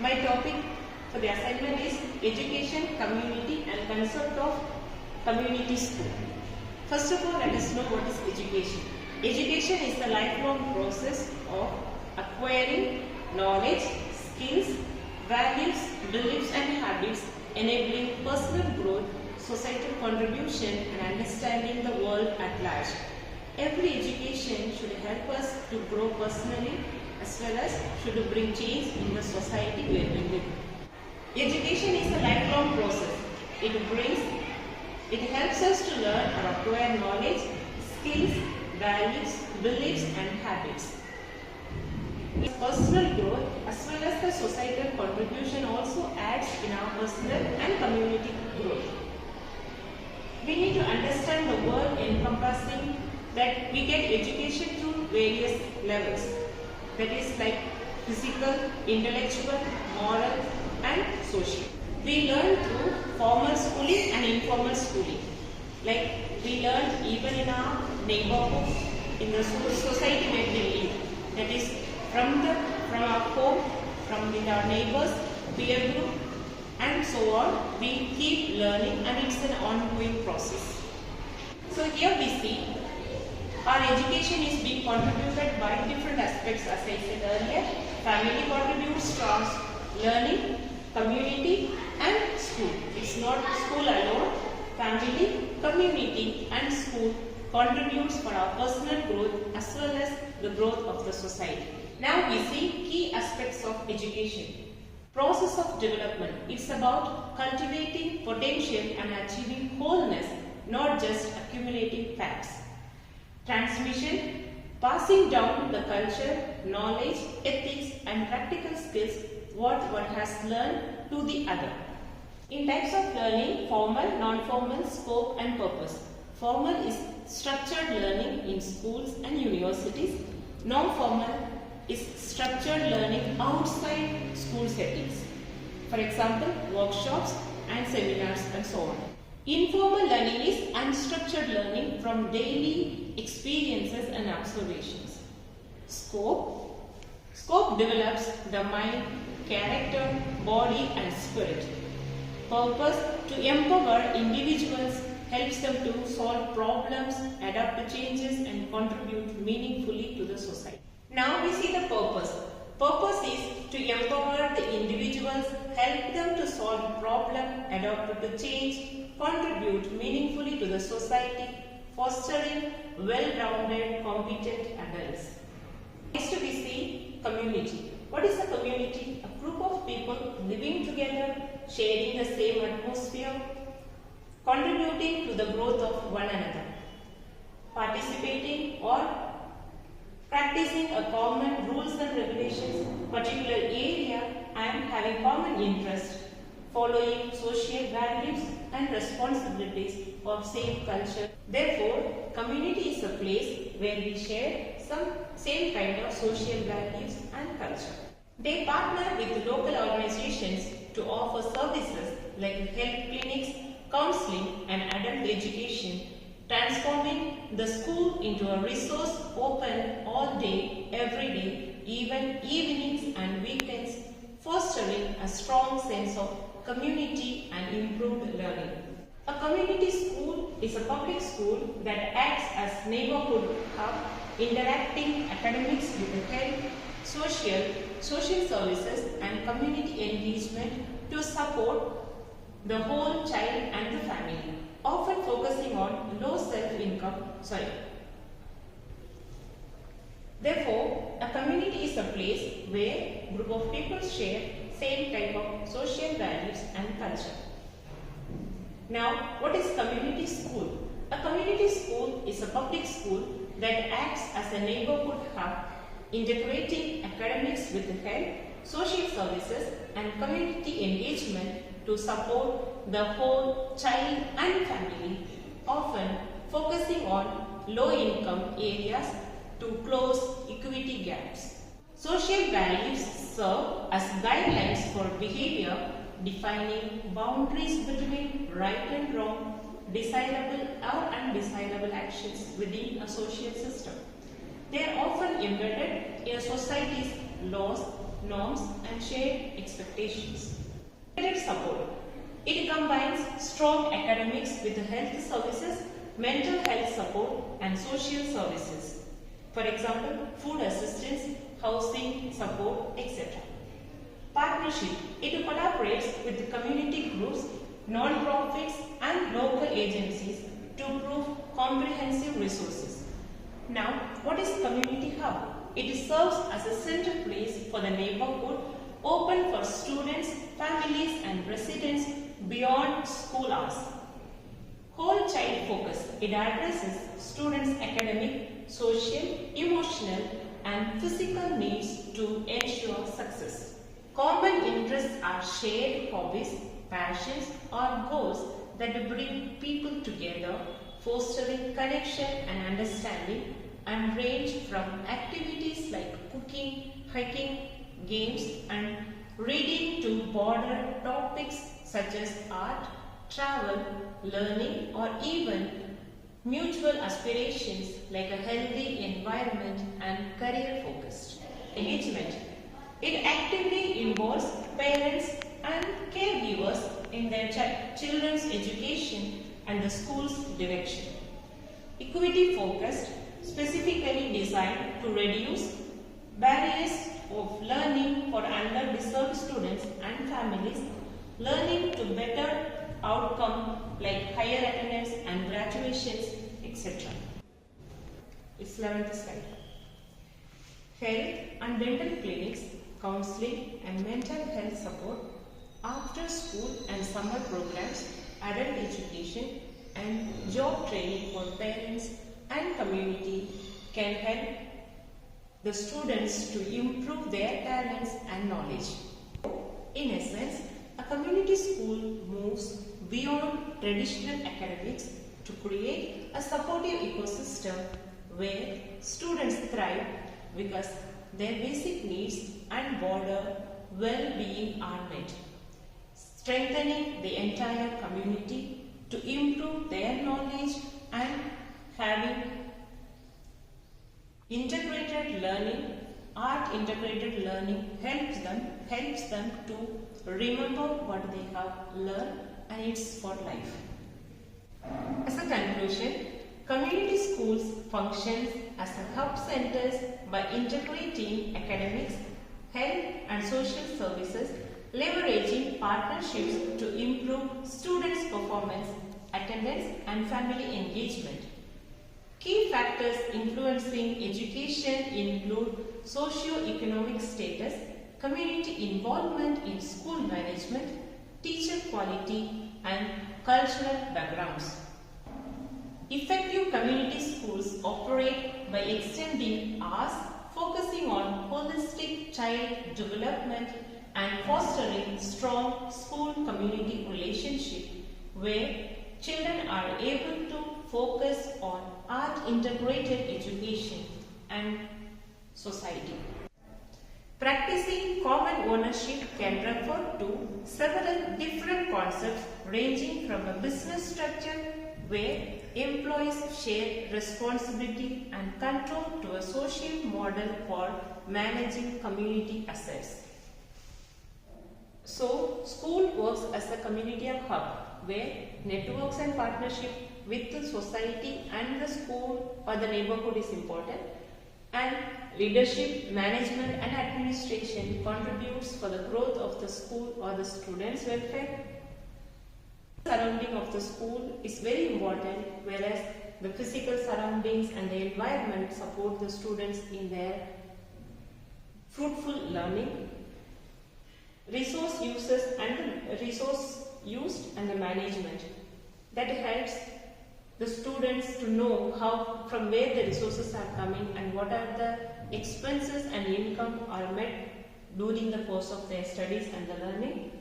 My topic for the assignment is education, community and concept of community school. First of all, let us know what is education. Education is the lifelong process of acquiring knowledge, skills, values, beliefs and habits, enabling personal growth, societal contribution and understanding the world at large. Every education should help us to grow personally as well as should bring change in the society where we live. Education is a lifelong process. It helps us to learn or acquire knowledge, skills, values, beliefs and habits. Personal growth as well as the societal contribution also adds in our personal and community growth. We need to understand the world encompassing that we get education through various levels. That is like physical, intellectual, moral and social. We learn through formal schooling and informal schooling. Like we learn even in our neighborhood, in the society where we live. That is from our home, with our neighbors, peer group and so on. We keep learning and it's an ongoing process. So here we see our education is being contributed by different aspects as I said earlier. Family contributes to our learning, community and school. It's not school alone. Family, community and school contributes for our personal growth as well as the growth of the society. Now we see key aspects of education. Process of development. It's about cultivating potential and achieving wholeness, not just accumulating facts. Transmission. Passing down the culture, knowledge, ethics and practical skills what one has learned to the other. In types of learning, formal, non-formal, scope and purpose. Formal is structured learning in schools and universities. Non-formal is structured learning outside school settings. For example, workshops and seminars and so on. Informal learning is unstructured learning from daily experiences and observations. Scope develops the mind, character, body and spirit. Purpose to empower individuals, helps them to solve problems, adapt to changes and contribute meaningfully to the society. Now we see the purpose. Purpose is to empower the individuals, help them to solve problem, adapt to change, contribute meaningfully to the society, fostering well-rounded, competent adults. Next we see community. What is a community? A group of people living together, sharing the same atmosphere, contributing to the growth of one another, participating or practicing a common rules and regulations, particular area and having common interest, following social values and responsibilities of same culture. Therefore, community is a place where we share some same kind of social values and culture. They partner with local organizations to offer services like health clinics, counseling and adult education, transforming the school into a resource open all day, every day, even evenings and weekends, fostering a strong sense of community and improved learning. A community school is a public school that acts as neighborhood hub, interacting academics with health, social services and community engagement to support the whole child and the family, often focusing on low self-income. Therefore, a community is a place where a group of people share same type of social values and culture. Now, what is community school? A community school is a public school that acts as a neighborhood hub, integrating academics with health, social services and community engagement to support the whole child and family, often focusing on low-income areas to close equity gaps. Social values serve as guidelines for behavior, defining boundaries between right and wrong, desirable or undesirable actions within a social system. They are often embedded in a society's laws, norms and shared expectations. Integrated support. It combines strong academics with health services, mental health support and social services. For example, food assistance, housing support, etc. Partnership. It collaborates with the community groups, non-profits and local agencies to prove comprehensive resources. Now, what is Community Hub? It serves as a center place for the neighborhood, open for students, families and residents beyond school hours. Whole child focus. It addresses students' academic, social, emotional and physical needs to ensure success. Common interests are shared hobbies, passions or goals that bring people together, fostering connection and understanding, and range from activities like cooking, hiking, games and reading to broader topics such as art, travel, learning or even mutual aspirations like a healthy environment and career focused. Engagement. It actively involves parents and caregivers in their children's education and the school's direction. Equity focused, specifically designed to reduce barriers of learning for underserved students and families, learning to better outcome like higher attendance and graduations, etc. It's 11th slide. Health and dental clinics, counseling and mental health support, after school and summer programs, adult education and job training for parents and community can help the students to improve their talents and knowledge. In essence, a community school moves beyond traditional academics to create a supportive ecosystem where students thrive because their basic needs and broader well-being are met, strengthening the entire community to improve their knowledge and having integrated learning. Art integrated learning helps them to remember what they have learned, and it's for life. As a conclusion, community schools functions as a hub centers by integrating academics, health and social services, leveraging partnerships to improve students' performance, attendance and family engagement. Key factors influencing education include socio-economic status, community involvement in school management, teacher quality and cultural backgrounds. Effective community schools operate by extending hours, focusing on holistic child development and fostering strong school-community relationship where children are able to focus on art-integrated education and society. Practicing common ownership can refer to several different concepts ranging from a business structure where employees share responsibility and control to a social model for managing community assets. So, school works as a community hub where networks and partnership with the society and the school or the neighborhood is important, and leadership, management and administration contributes for the growth of the school or the students' welfare. The surrounding of the school is very important, whereas the physical surroundings and the environment support the students in their fruitful learning. Resource used and the management that helps the students to know how from where the resources are coming and what are the expenses and income are met during the course of their studies and the learning.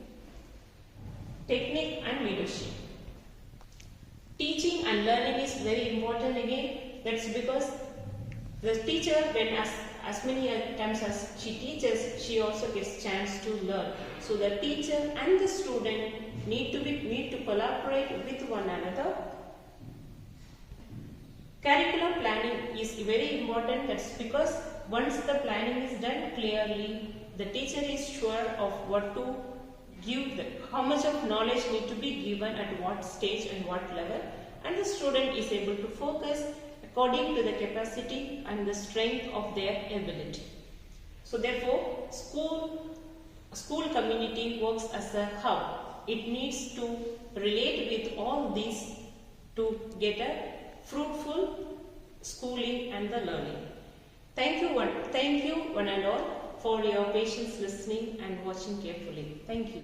Technique and leadership. Teaching and learning is very important again. That's because the teacher, when as many times as she teaches, she also gets chance to learn. So the teacher and the student need to collaborate with one another. Curriculum planning is very important. That's because once the planning is done clearly, the teacher is sure of what to give, how much of knowledge need to be given at what stage and what level, and the student is able to focus according to the capacity and the strength of their ability. So therefore, school community works as a hub. It needs to relate with all these to get a fruitful schooling and the learning. Thank you one and all for your patience listening and watching carefully. Thank you.